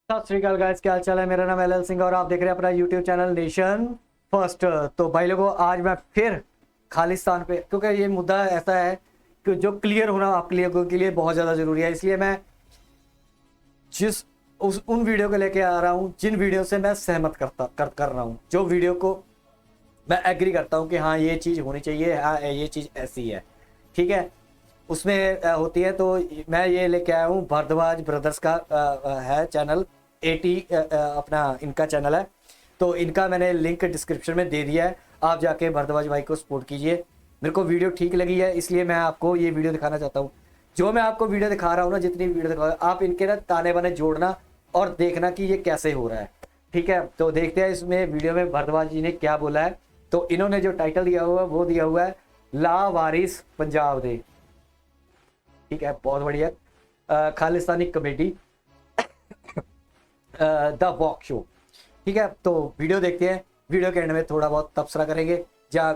सत श्री अकाल गाइस, क्या हाल चाल है। मेरा नाम एल सिंह और आप देख रहे हैं अपना यूट्यूब चैनल नेशन फर्स्ट। तो भाई लोगों, आज मैं फिर खालिस्तान पे, क्योंकि ये मुद्दा ऐसा है कि जो क्लियर होना आपके लिए के लिए बहुत ज़्यादा ज़रूरी है, इसलिए मैं उन वीडियो को लेके आ रहा हूँ जिन वीडियो से मैं सहमत कर रहा हूँ, जो वीडियो को मैं एग्री करता हूँ कि हाँ ये चीज़ होनी चाहिए, हाँ ये चीज़ ऐसी है, ठीक है, उसमें होती है। तो मैं ये लेके आया हूँ भारद्वाज ब्रदर्स का है चैनल 80 अपना इनका चैनल है। तो इनका मैंने लिंक डिस्क्रिप्शन में दे दिया है, आप जाके भारद्वाज भाई को सपोर्ट कीजिए। मेरे को वीडियो ठीक लगी है, इसलिए मैं आपको ये वीडियो दिखाना चाहता हूँ। जो मैं आपको वीडियो दिखा रहा हूँ ना, जितनी वीडियो दिखा रहा हूँ, आप इनके ना ताने बाने जोड़ना और देखना कि ये कैसे हो रहा है, ठीक है। तो देखते हैं इसमें वीडियो में भारद्वाज जी ने क्या बोला है। तो इन्होंने जो टाइटल दिया हुआ है वो दिया हुआ है लावारिस पंजाब दे, ठीक है, बहुत बढ़िया। Khalistani committee the walk show, ठीक है। तो वीडियो देखते हैं, वीडियो के एंड में थोड़ा बहुत तबसरा करेंगे, या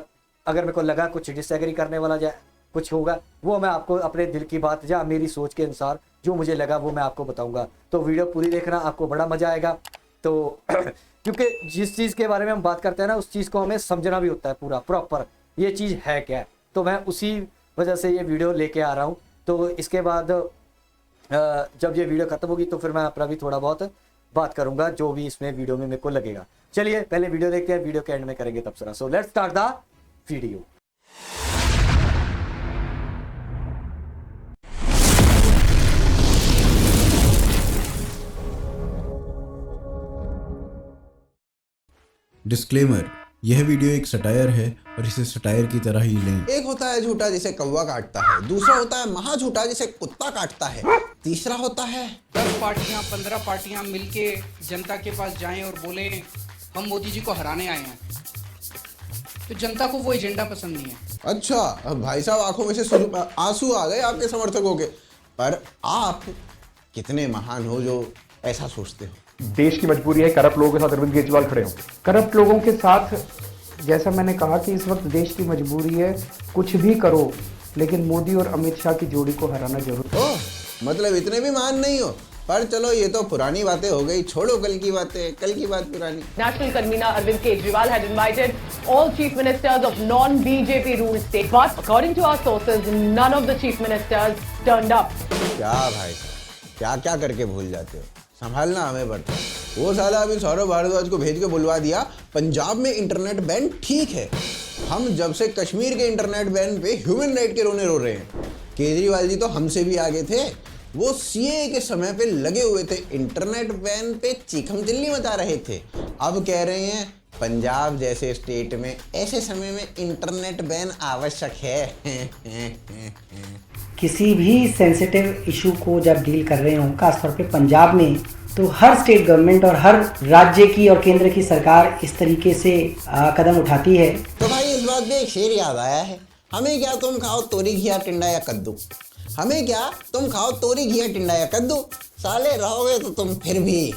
अगर मेरे को लगा कुछ डिसएग्री करने वाला या कुछ होगा, वो मैं आपको अपने दिल की बात या मेरी सोच के अनुसार जो मुझे लगा वो मैं आपको बताऊंगा। तो वीडियो पूरी देखना, आपको बड़ा मजा आएगा। तो क्योंकि जिस चीज़ के बारे में हम बात करते हैं ना, उस चीज़ को हमें समझना भी होता है पूरा प्रॉपर, ये चीज़ है क्या। तो मैं उसी वजह से ये वीडियो लेके आ रहा हूँ। तो इसके बाद जब ये वीडियो खत्म होगी तो फिर मैं अपना भी थोड़ा बहुत बात करूंगा जो भी इसमें वीडियो में मेरे को लगेगा। चलिए पहले वीडियो देखते हैं, वीडियो के एंड में करेंगे तबसरा। So let's start the video. Disclaimer, यह वीडियो एक सटायर है और इसे सटायर की तरह ही लें। एक होता है झूठा जिसे कौवा काटता है, दूसरा होता है महा झूठा जिसे कुत्ता काटता है, तीसरा होता है 10 पार्टियां 15 पार्टियां मिलके जनता के पास जाएं और बोले हम मोदी जी को हराने आए हैं, तो जनता को वो एजेंडा पसंद नहीं है। अच्छा, अब भाई साहब आंखों में से आंसू आ गए आपके समर्थकों के। पर आप कितने महान हो जो ऐसा सोचते हो। देश की मजबूरी है करप्ट लोगों के साथ अरविंद केजरीवाल खड़े हों। करप्ट लोगों के साथ, जैसा मैंने कहा कि इस वक्त देश की मजबूरी है, कुछ भी करो लेकिन मोदी और अमित शाह की जोड़ी को हराना जरूर। ओह, मतलब इतने भी महान नहीं हो। पर चलो ये तो पुरानी बातें हो गई, छोड़ो कल की बातें, कल की बात पुरानी। National convener Arvind Kejriwal had invited all chief ministers of non-BJP ruled states, but according to our sources, none of the chief ministers turned up. क्या भाई साहब, क्या क्या करके भूल जाते हो, संभालना हमें पड़ता है। वो साला अभी सौरभ भारद्वाज को भेज के बुलवा दिया पंजाब में इंटरनेट बैन ठीक है। हम जब से कश्मीर के इंटरनेट बैन पे ह्यूमन राइट के रोने रो रहे हैं। केजरीवाल जी तो हमसे भी आगे थे, वो सीए के समय पे लगे हुए थे, इंटरनेट बैन पे चीखम चिल्ली मचा रहे थे। अब कह रहे हैं पंजाब जैसे स्टेट में ऐसे समय में इंटरनेट बैन आवश्यक है। किसी भी सेंसिटिव इशू को जब डील कर रहे हों, खासतौर पे पंजाब में, तो हर स्टेट गवर्नमेंट और हर राज्य की और केंद्र की सरकार इस तरीके से कदम उठाती है। तो भाई इस बात पे एक शेर याद आया है, हमें क्या तुम खाओ तोरी घिया टिंडा या कद्दू, हमें क्या तुम खाओ तोरी घिया टिंडा या कद्दू, साले रहोगे तो तुम फिर भी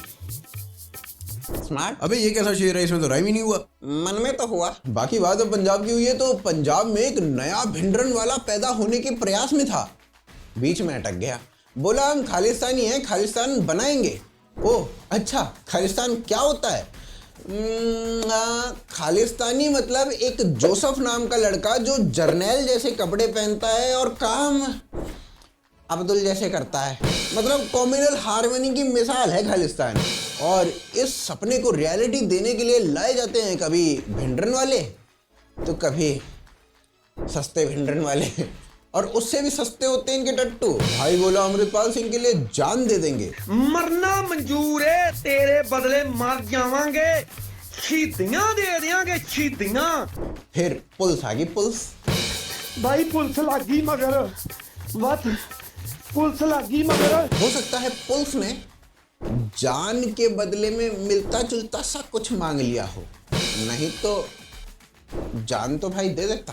स्मार्ट। अबे ये कैसा शेर है, इसमें तो राइम ही नहीं हुआ। मन में तो हुआ। बाकी बात अब पंजाब की हुई है, तो पंजाब में एक नया भिंडरन वाला पैदा होने के प्रयास में था, बीच में अटक गया। बोला हम खालिस्तानी हैं, खालिस्तान बनाएंगे। ओह अच्छा, खालिस्तान क्या होता है? खालिस्तानी मतलब एक जोसेफ नाम का लड़का जो जर्नैल जैसे कपड़े पहनता है और काम अब्दुल जैसे करता है, मतलब कॉम्युनल हार्मनी की मिसाल है खालिस्तान। और इस सपने को रियलिटी देने के लिए लाए जाते हैं कभी भिंडरन वाले तो कभी सस्ते भिंडरन वाले, और उससे भी सस्ते होते हैं इनके टट्टू। भाई बोला अमृतपाल सिंह के लिए जान दे देंगे। मरना मंजूर है, तेरे बदले मर जावांगे, शहीदियां दे देंगे शहीदियां। फिर पुलिस आ गई, पुलिस भाई पुलिस लागी मगर वत पुलिस लागी मगर हो सकता है पुलिस ने जान के बदले में मिलता जुलता सा कुछ मांग लिया हो, नहीं तो जान तो भाई दे देता।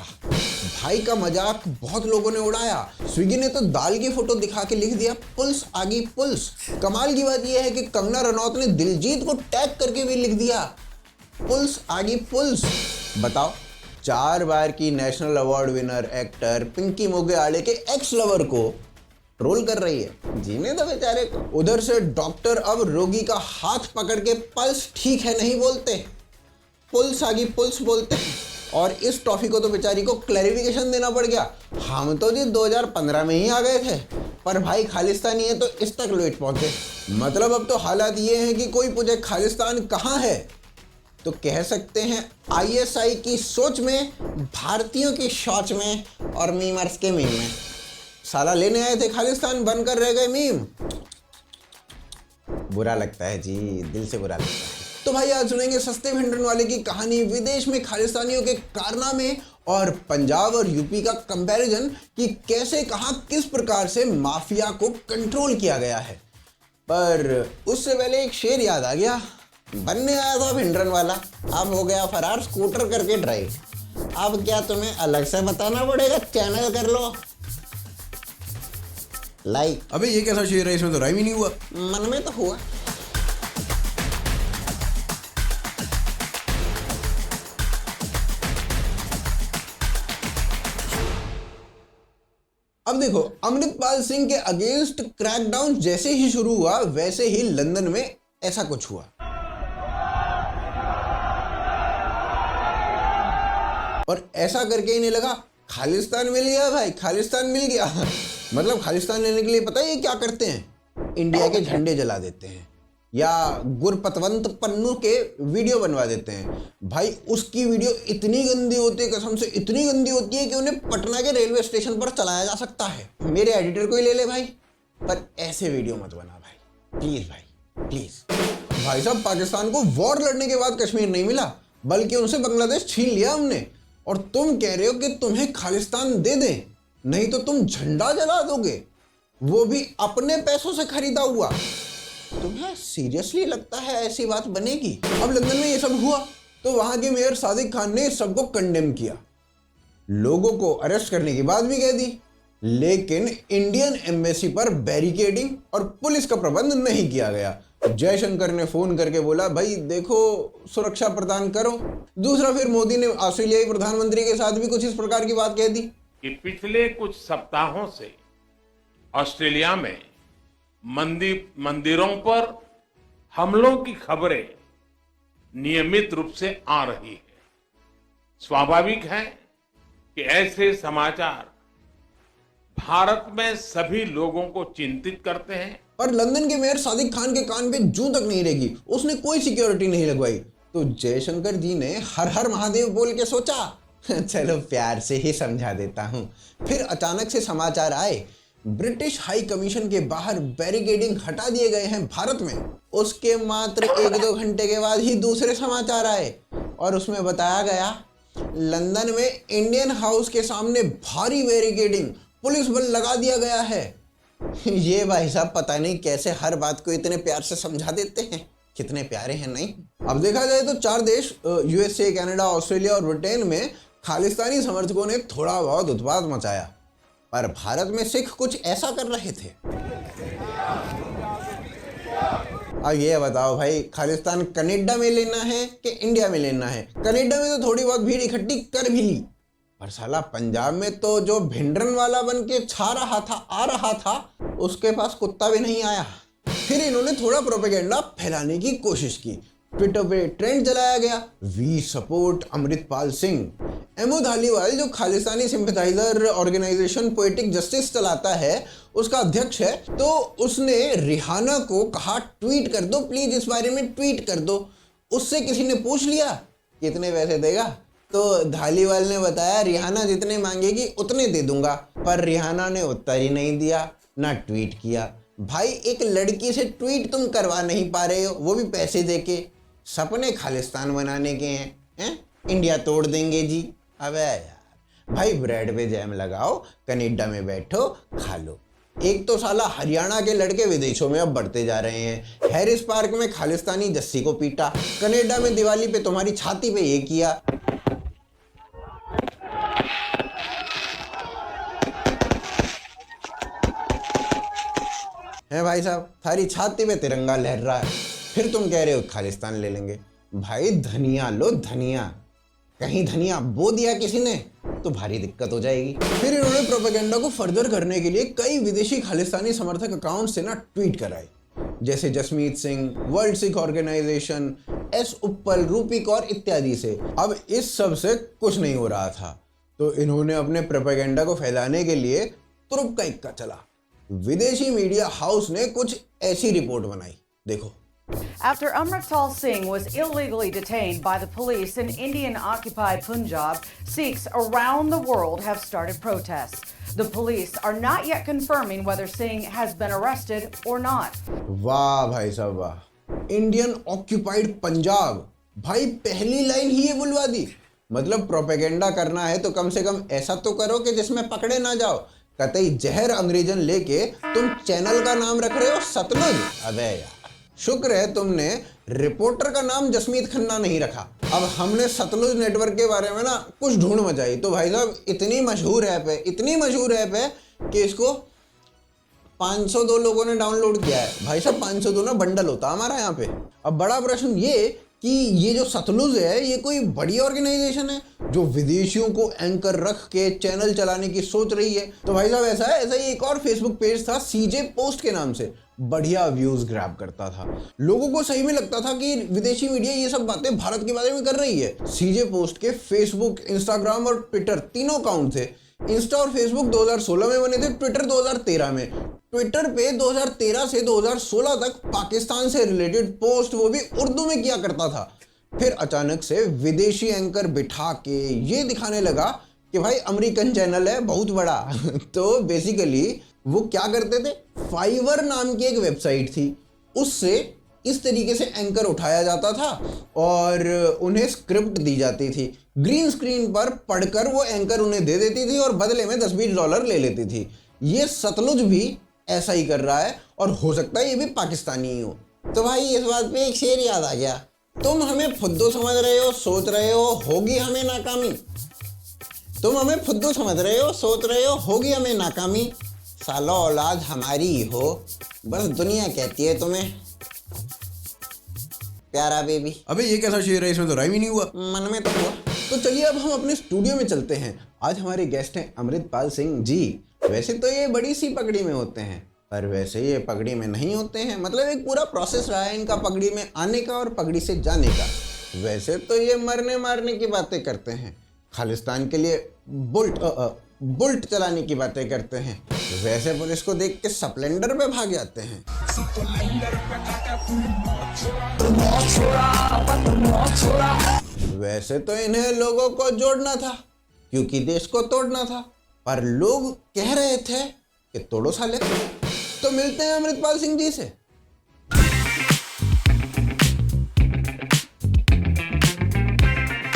भाई का मजाक बहुत लोगों ने उड़ाया। स्विगी ने तो दाल की फोटो दिखा के लिख दिया पुलिस आ गई पुलिस। कमाल की बात यह है कि कंगना रनौत ने दिलजीत को टैग करके भी लिख दिया पुलिस आ गई पुलिस। बताओ, 4 बार की नेशनल अवार्ड विनर एक्टर पिंकी मोगे आड़े के एक्स लवर को ट्रोल कर रही है, जीने दो बेचारे को। उधर से डॉक्टर अब रोगी का हाथ पकड़ के पल्स ठीक है नहीं बोलते, पुल्स आगी पुल्स बोलते हैं। और इस टॉफी को तो बेचारी को क्लैरिफिकेशन देना पड़ गया। हम तो जी 2015 में ही आ गए थे, पर भाई खालिस्तानी है तो इस तक लेट पहुंचे। मतलब अब तो हालात ये हैं कि कोई पूछे खालिस्तान कहाँ है तो कह सकते हैं ISI की सोच में, भारतीयों की शौच में और मीमर्स के मीम में। साला लेने आए थे खालिस्तान, बनकर रह गए मीम। बुरा लगता है जी, दिल से बुरा लगता है। तो भाई आज सुनेंगे सस्ते भिंडरन वाले की कहानी, विदेश में खालिस्तानियों के कारनामे और पंजाब और यूपी का कंपैरिजन कि कैसे कहां किस प्रकार से माफिया को कंट्रोल किया गया है। पर उससे पहले एक शेर याद आ गया। बनने आया था भिंडरन वाला, अब हो गया फरार स्कूटर करके ड्राइव। अब क्या तुम्हें अलग से बताना पड़ेगा, चैनल कर लो लाइक। अबे ये कैसा शेर है, इसमें तो राइम ही नहीं हुआ। मन में तो हुआ। अब देखो, अमृतपाल सिंह के अगेंस्ट क्रैकडाउन जैसे ही शुरू हुआ वैसे ही लंदन में ऐसा कुछ हुआ। और ऐसा करके इन्हें लगा खालिस्तान मिल गया भाई, खालिस्तान मिल गया। मतलब खालिस्तान लेने के लिए पता है ये क्या करते हैं, इंडिया के झंडे जला देते हैं या गुरपतवंत पन्नू के वीडियो बनवा देते हैं। भाई उसकी वीडियो इतनी गंदी होती है, कसम से इतनी गंदी होती है कि उन्हें पटना के रेलवे स्टेशन पर चलाया जा सकता है। मेरे एडिटर को ही ले ले भाई, पर ऐसे वीडियो मत बना भाई, प्लीज भाई प्लीज। भाई साहब, पाकिस्तान को वॉर लड़ने के बाद कश्मीर नहीं मिला, बल्कि उनसे बांग्लादेश छीन लिया हमने। और तुम कह रहे हो कि तुम्हें खालिस्तान दे दें, नहीं तो तुम झंडा जला दोगे, वो भी अपने पैसों से खरीदा हुआ। तुम्हें सीरियसली लगता है ऐसी बात बनेगी? अब लंदन में ये सब हुआ तो वहां के मेयर सादिक खान ने सबको कंडेम किया, लोगों को अरेस्ट करने की बात भी कह दी, लेकिन इंडियन एम्बेसी पर बैरिकेडिंग और पुलिस का प्रबंध नहीं किया गया। जयशंकर ने फोन करके बोला भाई देखो सुरक्षा प्रदान करो। दूसरा, फिर मोदी ने ऑस्ट्रेलियाई प्रधानमंत्री के साथ भी कुछ इस प्रकार की बात कह दी कि पिछले कुछ सप्ताहों से ऑस्ट्रेलिया में मंदिरों पर हमलों की खबरें नियमित रूप से आ रही है। स्वाभाविक है कि ऐसे समाचार भारत में सभी लोगों को चिंतित करते हैं। और लंदन के मेयर सादिक खान के कान पे जूं तक नहीं रहेगी, उसने कोई सिक्योरिटी नहीं लगवाई। तो जयशंकर जी ने हर हर महादेव बोल के सोचा चलो प्यार से ही समझा देता हूं। फिर अचानक से समाचार आए ब्रिटिश हाई कमीशन के बाहर बैरिकेडिंग हटा दिए गए हैं भारत में। उसके मात्र 1-2 घंटे के बाद ही दूसरे समाचार आए और उसमें बताया गया लंदन में इंडियन हाउस के सामने भारी बैरिकेडिंग, पुलिस बल लगा दिया गया है। ये भाई साहब पता नहीं कैसे हर बात को इतने प्यार से समझा देते हैं, कितने प्यारे हैं नहीं। अब देखा जाए तो 4 देश USA, कनाडा, ऑस्ट्रेलिया और ब्रिटेन में खालिस्तानी समर्थकों ने थोड़ा बहुत उत्पात मचाया, पर भारत में सिख कुछ ऐसा कर रहे थे। अब ये बताओ भाई, खालिस्तान कनाडा में लेना है कि इंडिया में लेना है? कनाडा में तो थोड़ी बहुत भीड़ इकट्ठी कर भी ली, पर साला पंजाब में तो जो भिंडरन वाला बन के छा रहा था, आ रहा था, उसके पास कुत्ता भी नहीं आया। फिर इन्होंने थोड़ा प्रोपेगेंडा फैलाने की कोशिश की। ट्विटर पे ट्रेंड चलाया गया, we support Amritpal Singh. MO Dhaliwal जो Khalistani sympathizer organisation Poetic Justice चलाता है, उसका अध्यक्ष है, तो उसने रिहाना को कहा ट्वीट कर दो प्लीज, इस बारे में ट्वीट कर दो। उससे किसी ने पूछ लिया कितने पैसे देगा, तो धालीवाल ने बताया रिहाना जितने मांगेगी उतने दे दूंगा। पर रिहाना ने उत्तर ही नहीं दिया, ना ट्वीट किया। भाई एक लड़की से ट्वीट तुम करवा नहीं पा रहे हो, वो भी पैसे देके। सपने खालिस्तान बनाने के हैं? इंडिया तोड़ देंगे जी। अबे यार भाई, ब्रेड पे जैम लगाओ, कनाडा में बैठो खा लो। एक तो साला हरियाणा के लड़के विदेशों में अब बढ़ते जा रहे हैं। हैरिस पार्क में खालिस्तानी जस्सी को पीटा, कनाडा में दिवाली पे तुम्हारी छाती पे ये किया। है भाई साहब, थारी छाती पे तिरंगा लहर रहा है, फिर तुम कह रहे हो खालिस्तान ले लेंगे। भाई धनिया लो धनिया, कहीं धनिया बो दिया किसी ने? तो भारी दिक्कत हो जाएगी। फिर इन्होंने प्रोपेगेंडा को फर्दर करने के लिए कई विदेशी खालिस्तानी समर्थक अकाउंट से ना ट्वीट कराए, जैसे Jasmeet Singh, world Sikh organization, S Uppal, Rupi Kaur इत्यादि से। अब इस सब से कुछ नहीं हो रहा था, तो इन्होंने अपने प्रोपेगेंडा को फैलाने के लिए तुरुप का इक्का चला। विदेशी मीडिया हाउस ने कुछ ऐसी रिपोर्ट बनाई, देखो। After Amritpal Singh was illegally detained by the police in Indian-occupied Punjab, Sikhs around the world have started protests. The police are not yet confirming whether Singh has been arrested or not. वाह भाई साहब वाह, Indian occupied Punjab, भाई पहली line ही ये बुलवा दी। मतलब propaganda करना है तो कम से कम ऐसा तो करो कि जिसमें पकड़े ना जाओ। कतई जहर अंग्रेजन लेके तुम चैनल का नाम रख रहे हो सतलुज। अबे यार, शुक्र है तुमने रिपोर्टर का नाम जसमीत खन्ना नहीं रखा। अब हमने सतलुज नेटवर्क के बारे में ना कुछ ढूंढ मचाई, तो भाई साहब इतनी मशहूर ऐप है कि इसको 502 लोगों ने डाउनलोड किया है। भाई साहब 502 ना बंडल होता हमारा यहाँ पे। अब बड़ा प्रश्न ये कि ये जो सतलुज है ये कोई बड़ी ऑर्गेनाइजेशन है जो विदेशियों को एंकर रख के चैनल चलाने की सोच रही है? तो भाई साहब ऐसा ही एक और फेसबुक पेज था सीजे पोस्ट के नाम से, बढ़िया व्यूज ग्रैब करता था। लोगों को सही में लगता था कि विदेशी मीडिया ये सब बातें भारत के बारे में कर रही है। सीजे पोस्ट के फेसबुक, इंस्टाग्राम और ट्विटर तीनों अकाउंट थे। इंस्टा और फेसबुक 2016 में बने थे, ट्विटर 2013 में। ट्विटर पे 2013 से 2016 तक पाकिस्तान से रिलेटेड पोस्ट वो भी उर्दू में किया करता था। फिर अचानक से विदेशी एंकर बिठा के ये दिखाने लगा कि भाई अमेरिकन चैनल है बहुत बड़ा। तो बेसिकली वो क्या करते थे, फाइवर नाम की एक वेबसाइट थी, उससे इस तरीके से एंकर उठाया जाता था और उन्हें स्क्रिप्ट दी जाती थी। ग्रीन स्क्रीन पर पढ़कर वो एंकर उन्हें दे देती थी और बदले में $10-20 ले लेती थी। ये सतलुज भी ऐसा ही कर रहा है और हो सकता है ये भी पाकिस्तानी ही हो। तो भाई इस बात पे एक शेर याद आ गया, तुम हमें फुद्दू समझ रहे हो, सोच रहे हो होगी हमें नाकामी। तुम हमें फुद्दू समझ रहे हो, सोच रहे हो होगी हमें नाकामी। सालो औलाद हमारी ही हो, बस दुनिया कहती है तुम्हें प्यारा बेबी। अबे ये कैसा शेर है, इसमें तो राइम ही नहीं हुआ। मन में तो हुआ। तो चलिए अब हम अपने स्टूडियो में चलते हैं। आज हमारे गेस्ट हैं अमृतपाल सिंह जी। वैसे तो ये बड़ी सी पगड़ी में होते हैं, पर वैसे ये पगड़ी में नहीं होते हैं। मतलब एक पूरा प्रोसेस रहा है इनका पगड़ी में आने का और पगड़ी से जाने का। वैसे तो ये मरने मारने की बातें करते हैं, खालिस्तान के लिए बुल्ट चलाने की बातें करते हैं। वैसे पुलिस को देख के स्प्लेंडर पे भाग जाते हैं। वैसे तो इन्हें लोगों को जोड़ना था क्योंकि देश को तोड़ना था, पर लोग कह रहे थे कि तोड़ो साले। तो मिलते हैं अमृतपाल सिंह जी से।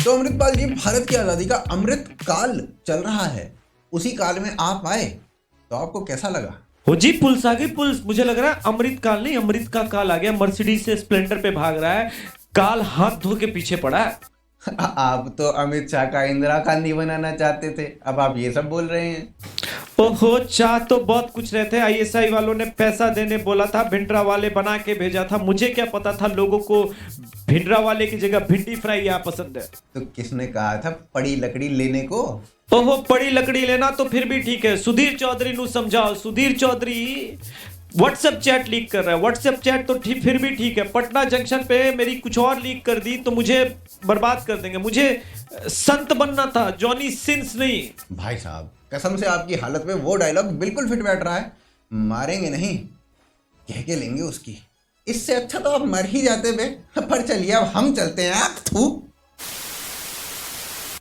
तो अमृतपाल जी, भारत की आजादी का अमृत काल चल रहा है, उसी काल में आप आए, तो आपको कैसा लगा? हो जी, पुल्स आ गई पुल्स। मुझे लग रहा है अमृत काल नहीं, अमृत का काल आ गया। मर्सिडीज से स्प्लेंडर पे भाग रहा है, काल हाथ धो के पीछे पड़ा है। आप तो अमित शाह का इंदिरा गांधी बनाना चाहते थे, अब आप ये सब बोल रहे हैं। ओहो, चाह तो बहुत कुछ रहे थे। ISI वालों ने पैसा देने बोला था, भिंडरा वाले बना के भेजा था। मुझे क्या पता था लोगों को भिंडरा वाले की जगह भिंडी फ्राई यहाँ पसंद है। तो किसने कहा था पड़ी लकड़ी लेने को? ओहो, पड़ी लकड़ी लेना तो फिर भी ठीक है। सुधीर चौधरी नु समझाओ। Sudhir Chaudhary WhatsApp chat leak कर रहा है। व्हाट्सएप चैट तो ठीक, फिर भी ठीक है। पटना जंक्शन पे मेरी कुछ और लीक कर दी तो मुझे बर्बाद कर देंगे। मुझे संत बनना था, जॉनी सिंस नहीं। भाई साहब कसम से आपकी हालत में वो डायलॉग बिल्कुल फिट बैठ रहा है, मारेंगे नहीं कह के लेंगे उसकी। इससे अच्छा तो आप मर ही जाते बे। पर चलिए अब हम चलते हैं। आप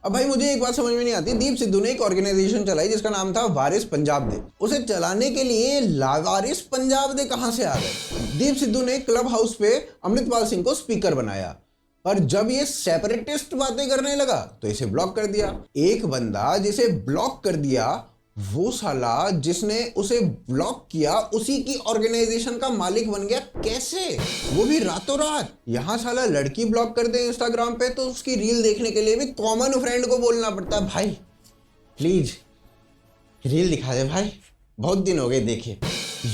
अब भाई मुझे एक बात समझ में नहीं आती, दीप सिद्धू ने एक ऑर्गेनाइजेशन चलाई जिसका नाम था वारिस पंजाब दे। उसे चलाने के लिए लावारिस पंजाब दे कहां से आ गए? दीप सिद्धू ने क्लब हाउस पे अमृतपाल सिंह को स्पीकर बनाया, पर जब ये सेपरेटिस्ट बातें करने लगा तो इसे ब्लॉक कर दिया। एक बंदा जिसे ब्लॉक कर दिया, वो साला जिसने उसे ब्लॉक किया उसी की ऑर्गेनाइजेशन का मालिक बन गया। कैसे? वो भी रातों रात। यहाँ साला लड़की ब्लॉक कर दे इंस्टाग्राम पे तो उसकी रील देखने के लिए भी कॉमन फ्रेंड को बोलना पड़ता है, भाई प्लीज रील दिखा दे भाई, बहुत दिन हो गए देखे।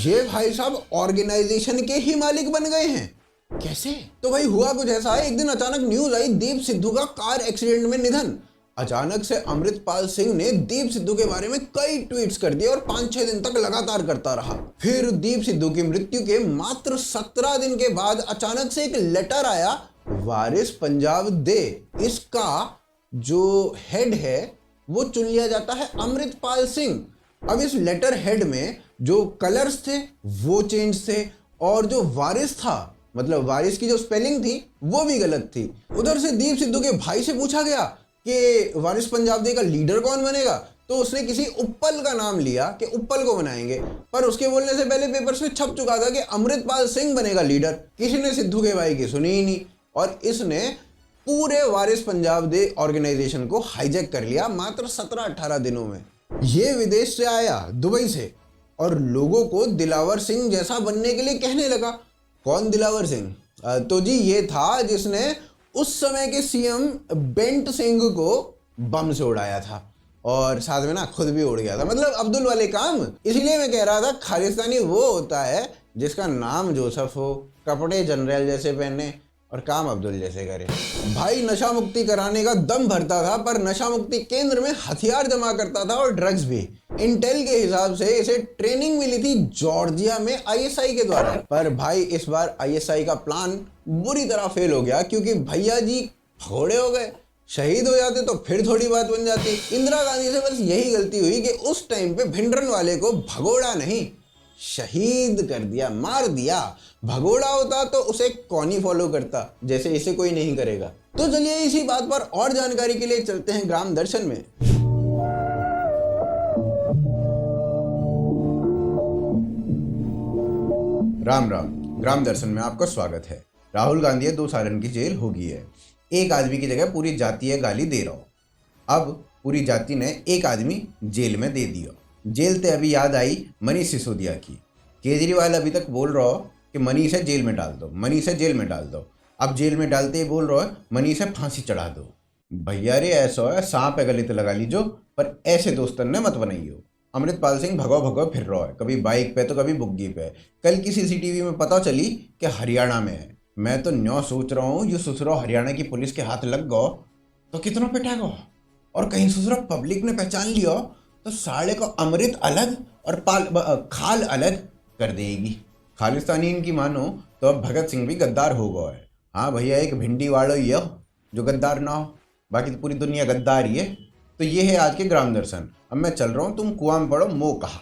ये भाई साहब ऑर्गेनाइजेशन के ही मालिक बन गए हैं। कैसे? तो भाई हुआ कुछ ऐसा है, एक दिन अचानक न्यूज आई दीप सिद्धू का कार एक्सीडेंट में निधन। अचानक से अमृतपाल सिंह ने दीप सिद्धू के बारे में कई ट्वीट्स कर दिए और 5-6 दिन तक लगातार करता रहा। फिर दीप सिद्धू की मृत्यु के मात्र 17 दिन के बाद अचानक से एक लेटर आया, वारिस पंजाब दे। इसका जो हेड है वो चुन लिया जाता है अमृतपाल सिंह। अब इस लेटर हेड में जो कलर्स थे वो चेंज थे और जो वारिस था, मतलब वारिस की जो स्पेलिंग थी वो भी गलत थी। उधर से दीप सिद्धू के भाई से पूछा गया कि वारिस पंजाब दे का लीडर कौन बनेगा, तो उसने किसी उप्पल का नाम लिया कि उप्पल को बनाएंगे, पर उसके बोलने से पहले पेपर्स में छप चुका था कि अमृतपाल सिंह बनेगा लीडर। किसी ने सिद्धू के भाई की सुनी ही नहीं और इसने पूरे वारिस पंजाब दे ऑर्गेनाइजेशन को हाईजैक कर लिया मात्र 17-18 दिनों में। ये विदेश से आया, दुबई से, और लोगों को दिलावर सिंह जैसा बनने के लिए कहने लगा। कौन दिलावर सिंह? तो जी ये था जिसने उस समय के सीएम बेंट सिंह को बम से उड़ाया था और साथ में ना खुद भी उड़ गया था, मतलब अब्दुल वाले काम। इसीलिए मैं कह रहा था खालिस्तानी वो होता है जिसका नाम जोसेफ हो, कपड़े जनरल जैसे पहने और काम अब्दुल जैसे करे। भाई नशा मुक्ति कराने का दम भरता था, पर नशा मुक्ति केंद्र में हथियार जमा करता था और ड्रग्स भी। इंटेल के हिसाब से इसे ट्रेनिंग मिली थी जॉर्जिया में आईएसआई के द्वारा, पर भाई इस बार आईएसआई का प्लान बुरी तरह फेल हो गया क्योंकि भैया जी भगोड़े हो गए। शहीद हो जाते तो फिर थोड़ी बात बन जाती। इंदिरा गांधी से बस यही गलती हुई कि उस टाइम पे भिंडरन वाले को भगोड़ा नहीं, शहीद कर दिया, मार दिया। भगोड़ा होता तो उसे कौन ही फॉलो करता, जैसे इसे कोई नहीं करेगा। तो चलिए इसी बात पर और जानकारी के लिए चलते हैं ग्राम दर्शन में। राम राम, ग्राम दर्शन में आपका स्वागत है। राहुल गांधी 2 सालन की जेल हो गई है। एक आदमी की जगह पूरी जाति है गाली दे रहा हो। अब पूरी जाति ने एक आदमी जेल में दे दिया। जेल ते अभी याद आई मनीष सिसोदिया की। केजरीवाल अभी तक बोल रहा हो कि मनीष है जेल में डाल दो, मनीष है जेल में डाल दो। अब जेल में डालते ही बोल रहा है मनीष है फांसी चढ़ा दो। भैया रे ऐसा है, सांप है गले तो लगा लीजो, पर ऐसे दोस्तन ने मत बनाइयो। अमृतपाल सिंह भगो भगो फिर रहा है, कभी बाइक पे तो कभी बुग्गी पे। कल की सीसीटीवी में पता चली कि हरियाणा में है। मैं तो न्यो सोच रहा हूँ, ये ससुरा हरियाणा की पुलिस के हाथ लग गो तो कितना पिटेगा, और कहीं ससुरा पब्लिक ने पहचान लिया तो साले को अमृत अलग और खाल अलग कर देगी। खालिस्तानी इनकी मानो तो अब भगत सिंह भी गद्दार हो गया है। हाँ भैया, एक भिंडी वालों ही हो जो गद्दार ना हो, बाकी तो पूरी दुनिया गद्दार ही है। तो ये है आज के ग्राम दर्शन। अब मैं चल रहा हूँ, तुम कुआं में पड़ो, मो कहा।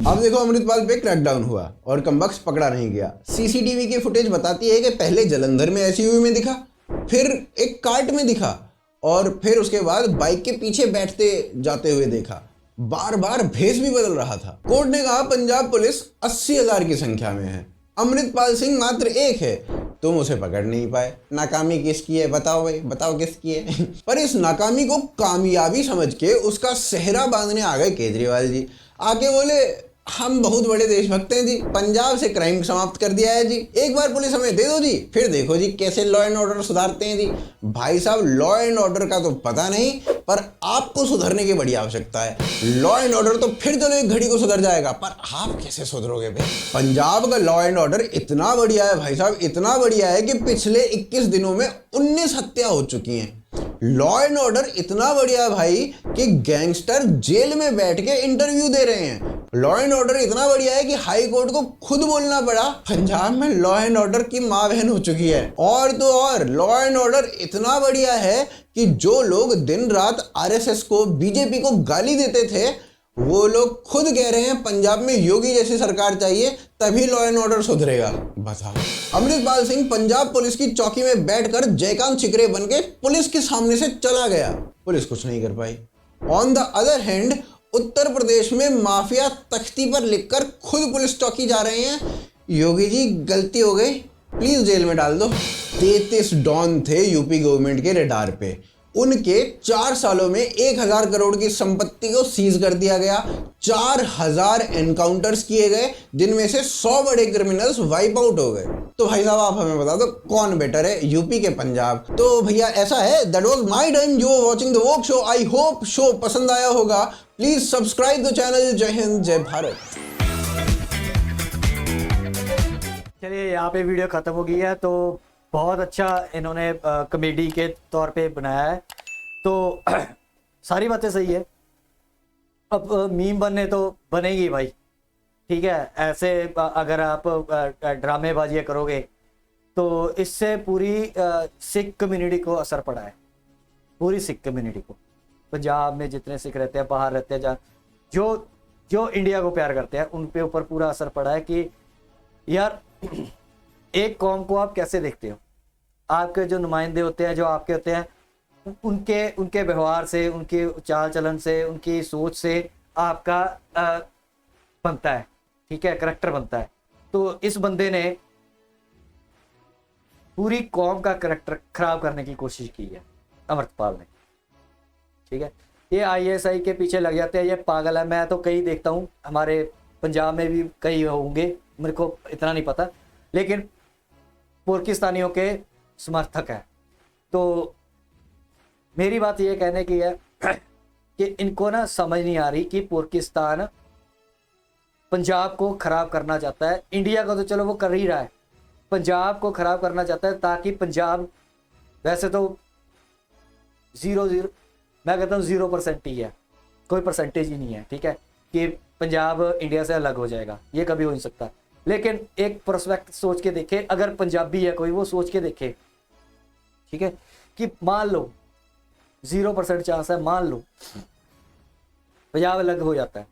अब देखो अमृतपाल पे क्रैकडाउन हुआ और कमबख्त पकड़ा नहीं गया। सीसीटीवी की फुटेज बताती है कि पहले जलंधर में एसयूवी में दिखा, फिर एक कार्ट में दिखा और फिर उसके बाद बाइक के पीछे बैठते जाते हुए देखा। बार बार भेष भी बदल रहा था। कोर्ट ने कहा पंजाब पुलिस 80,000 की संख्या में है, अमृतपाल सिंह मात्र 1 है। तुम उसे पकड़ नहीं पाए। नाकामी किसकी है? बताओ भाई, बताओ किसकी है? पर इस नाकामी को कामयाबी समझ के उसका सेहरा बांधने आ गए केजरीवाल जी। आके बोले हम बहुत बड़े देशभक्त हैं जी, पंजाब से क्राइम समाप्त कर दिया है जी, एक बार पुलिस हमें दे दो जी, फिर देखो जी कैसे लॉ एंड ऑर्डर सुधारते हैं जी। भाई साहब, लॉ एंड ऑर्डर का तो पता नहीं, पर आपको सुधरने की बड़ी आवश्यकता है। लॉ एंड ऑर्डर तो फिर चलो एक घड़ी को सुधर जाएगा, पर आप कैसे सुधरोगे भाई? पंजाब का लॉ एंड ऑर्डर इतना बढ़िया है भाई साहब, इतना बढ़िया है कि पिछले 21 दिनों में 19 हत्या हो चुकी हैं। लॉ एंड ऑर्डर इतना बढ़िया है भाई कि गैंगस्टर जेल में बैठ के इंटरव्यू दे रहे हैं। लॉ एंड ऑर्डर इतना बढ़िया है कि हाई कोर्ट को खुद बोलना पड़ा पंजाब में लॉ एंड ऑर्डर की माँ बहन हो चुकी है। और तो और लॉ एंड ऑर्डर इतना बढ़िया है कि जो लोग दिन रात आरएसएस को, बीजेपी को गाली देते थे, वो लोग खुद कह रहे हैं पंजाब में योगी जैसी सरकार चाहिए, तभी लॉ एंड ऑर्डर सुधरेगा। बताओ। अमृतपाल सिंह पंजाब पुलिस की चौकी में बैठकर जयकांत छिकरे बन के पुलिस के सामने से चला गया। पुलिस कुछ नहीं कर पाई। On the other hand, Uttar Pradesh में माफिया तख्ती पर लिखकर खुद पुलिस चौकी जा रहे हैं, योगी जी गलती हो गई, प्लीज जेल में डाल दो। 33 डॉन थे यूपी गवर्नमेंट के रडार पे। उनके 4 सालों में 1000 करोड़ की संपत्ति को सीज कर दिया गया। 4000 एनकाउंटर्स किए गए, जिनमें से 100 बड़े क्रिमिनल्स वाइप आउट हो गए। तो भाई साहब आप हमें बता दो कौन बेटर है, यूपी के पंजाब? तो भैया ऐसा है, that was my time, you were watching the woke show. I hope show पसंद आया होगा। Please subscribe the channel. जय हिंद, जय भारत। चलिए यहाँ पे वीडियो ख़त्म हो गई है। तो बहुत अच्छा इन्होंने कॉमेडी के तौर पे बनाया है। तो सारी बातें सही है। अब मीम बनने तो बनेगी भाई, ठीक है। ऐसे अगर आप ड्रामेबाजियाँ करोगे तो इससे पूरी सिख कम्युनिटी को असर पड़ा है, पूरी सिख कम्युनिटी को। पंजाब में जितने सिख रहते हैं, बाहर रहते हैं, जहाँ जो इंडिया को प्यार करते हैं, उन पे ऊपर पूरा असर पड़ा है कि यार एक कौम को आप कैसे देखते हो। आपके जो नुमाइंदे होते हैं, जो आपके होते हैं, उनके व्यवहार से, उनके चाल चलन से, उनकी सोच से आपका बनता है, ठीक है, करैक्टर बनता है। तो इस बंदे ने पूरी कौम का करैक्टर खराब करने की कोशिश की है, अमृतपाल ने, ठीक है। ये ISI के पीछे लग जाते हैं, ये पागल है। मैं तो कई देखता हूँ, हमारे पंजाब में भी कई होंगे, मेरे को इतना नहीं पता, लेकिन पाकिस्तानियों के समर्थक है। तो मेरी बात ये कहने की है कि इनको ना समझ नहीं आ रही कि पाकिस्तान पंजाब को खराब करना चाहता है। इंडिया को तो चलो वो कर ही रहा है, पंजाब को खराब करना चाहता है, ताकि पंजाब वैसे तो 0 मैं कहता हूँ 0% ही है, कोई परसेंटेज ही नहीं है, ठीक है, कि पंजाब इंडिया से अलग हो जाएगा। ये कभी हो नहीं सकता। लेकिन एक प्रोस्पेक्ट सोच के देखे, अगर पंजाबी है कोई, वो सोच के देखे, ठीक है, कि मान लो 0% चांस है, मान लो पंजाब अलग हो जाता है,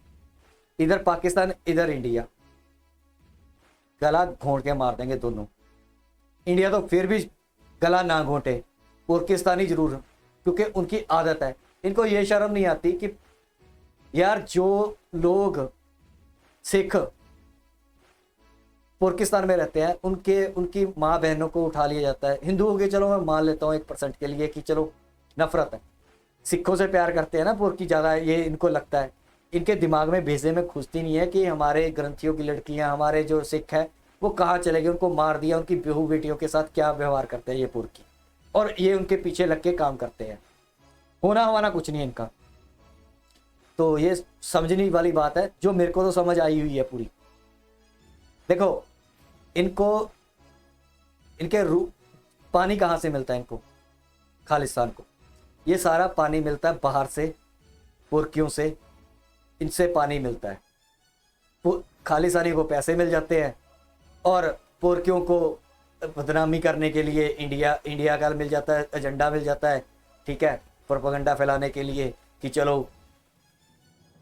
इधर पाकिस्तान इधर इंडिया, गला घोंट के मार देंगे दोनों। इंडिया तो फिर भी गला ना घोंटे, पाकिस्तानी जरूर, क्योंकि उनकी आदत है। इनको ये शर्म नहीं आती कि यार जो लोग सिख पाकिस्तान में रहते हैं, उनकी माँ बहनों को उठा लिया जाता है। हिंदू हो गए, चलो मैं मान लेता हूँ 1% के लिए कि चलो नफरत है, सिखों से प्यार करते हैं ना पोरकी ज़्यादा, ये इनको लगता है। इनके दिमाग में भेजे में घुसती नहीं है कि हमारे ग्रंथियों की लड़कियां, हमारे जो सिख है वो कहाँ चले गए, उनको मार दिया, उनकी बहू बेटियों के साथ क्या व्यवहार करते हैं ये पोरकी, और ये उनके पीछे लग के काम करते हैं। होना हमारा कुछ नहीं है इनका। तो ये समझने वाली बात है, जो मेरे को तो समझ आई हुई है पूरी। देखो इनको, इनके पानी कहाँ से मिलता है इनको, खालिस्तान को, ये सारा पानी मिलता है बाहर से, पुरकियों से, इनसे पानी मिलता है। खालिस्तानी को पैसे मिल जाते हैं, और पुरकियों को बदनामी करने के लिए इंडिया का मिल जाता है, एजेंडा मिल जाता है, ठीक है, प्रोपेगेंडा फैलाने के लिए कि चलो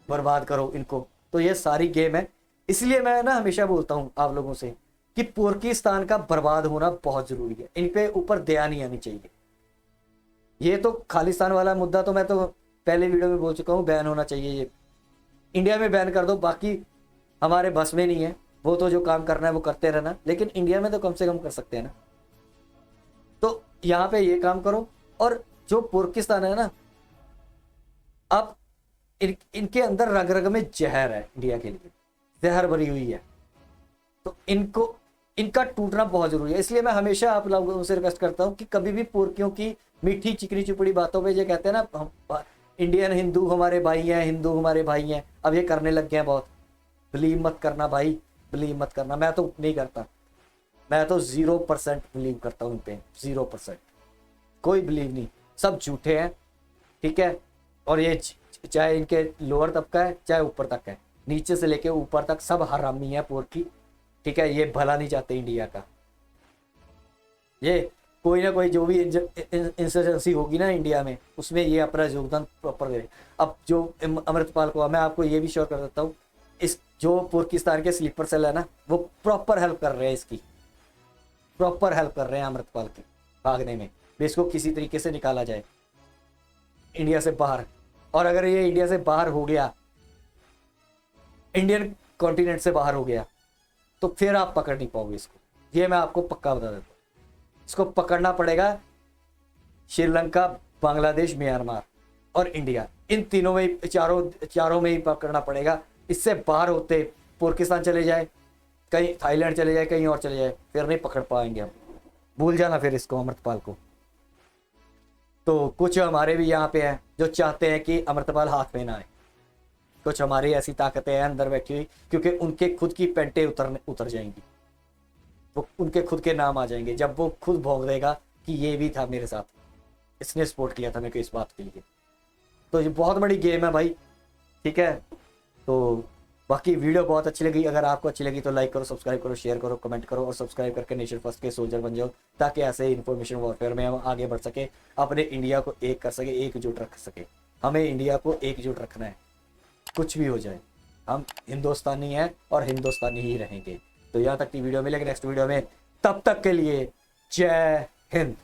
बर्बाद करो इनको। तो ये सारी गेम है। इसलिए मैं ना हमेशा बोलता हूँ आप लोगों से कि पाकिस्तान का बर्बाद होना बहुत ज़रूरी है, इन पे ऊपर दया नहीं आनी चाहिए। ये तो खालिस्तान वाला मुद्दा तो मैं तो पहले वीडियो में बोल चुका हूँ, बैन होना चाहिए। ये इंडिया में बैन कर दो, बाकी हमारे बस में नहीं है, वो तो जो काम करना है वो करते रहना, लेकिन इंडिया में तो कम से कम कर सकते हैं ना। तो यहाँ पे ये काम करो। और जो पाकिस्तान है ना, अब इनके अंदर रग रग में जहर है, इंडिया के लिए जहर भरी हुई है। तो इनका टूटना बहुत जरूरी है। इसलिए मैं हमेशा आप लोगों से रिक्वेस्ट करता हूँ कि कभी भी पुरकियों की मीठी चिकनी चुपड़ी बातों पे ये कहते हैं ना, हम इंडियन हिंदू हमारे भाई हैं, हिंदू हमारे भाई हैं, अब ये करने लग गए हैं बहुत। बिलीव मत करना भाई, बिलीव मत करना। मैं तो नहीं करता, मैं तो 0% बिलीव करता हूँ इन पे, 0%। कोई बिलीव नहीं, सब झूठे हैं, ठीक है। और ये चाहे इनके लोअर तबका है चाहे ऊपर तक है, नीचे से लेके ऊपर तक सब हरामी है पोरकी, ठीक है। ये भला नहीं चाहते इंडिया का। ये कोई ना कोई जो भी इंसर्जेंसी होगी ना इंडिया में, उसमें ये अपना योगदान प्रॉपर दे। अब जो अमृतपाल को मैं आपको ये भी श्योर कर देता हूँ, इस जो पाकिस्तान के स्लीपर सेल है ना, वो प्रॉपर हेल्प कर रहे हैं, इसकी प्रॉपर हेल्प कर रहे हैं अमृतपाल के भागने में, इसको किसी तरीके से निकाला जाए इंडिया से बाहर। और अगर ये इंडिया से बाहर हो गया, इंडियन कॉन्टिनेंट से बाहर हो गया, तो फिर आप पकड़ नहीं पाओगे इसको, ये मैं आपको पक्का बता देता हूँ। इसको पकड़ना पड़ेगा श्रीलंका, बांग्लादेश, म्यांमार और इंडिया, इन तीनों में, चारों में ही पकड़ना पड़ेगा। इससे बाहर होते पाकिस्तान चले जाए, कहीं थाईलैंड चले जाए, कहीं और चले जाए, फिर नहीं पकड़ पाएंगे हम। भूल जाना फिर इसको, अमृतपाल को। तो कुछ हमारे भी यहाँ पे हैं जो चाहते हैं कि अमृतपाल हाथ में ना आए। कुछ हमारी ऐसी ताकतें हैं अंदर बैठी हुई, क्योंकि उनके खुद की पेंटें उतर जाएंगी। वो उनके खुद के नाम आ जाएंगे, जब वो खुद भोग देगा कि ये भी था मेरे साथ, इसने सपोर्ट किया था मेरे को इस बात के लिए। तो ये बहुत बड़ी गेम है भाई, ठीक है। तो बाकी वीडियो बहुत अच्छी लगी, अगर आपको अच्छी लगी तो लाइक करो, सब्सक्राइब करो, शेयर करो, कमेंट करो और सब्सक्राइब करके नेशन फर्स्ट के सोल्जर बन जाओ, ताकि ऐसे इन्फॉर्मेशन वॉरफेयर में हम आगे बढ़ सके, अपने इंडिया को एक कर सके, एकजुट रख सके। हमें इंडिया को एकजुट रखना है, कुछ भी हो जाए हम हिंदुस्तानी हैं और हिंदुस्तानी ही रहेंगे। तो यहाँ तक की वीडियो मिलेगी नेक्स्ट वीडियो में, तब तक के लिए जय हिंद।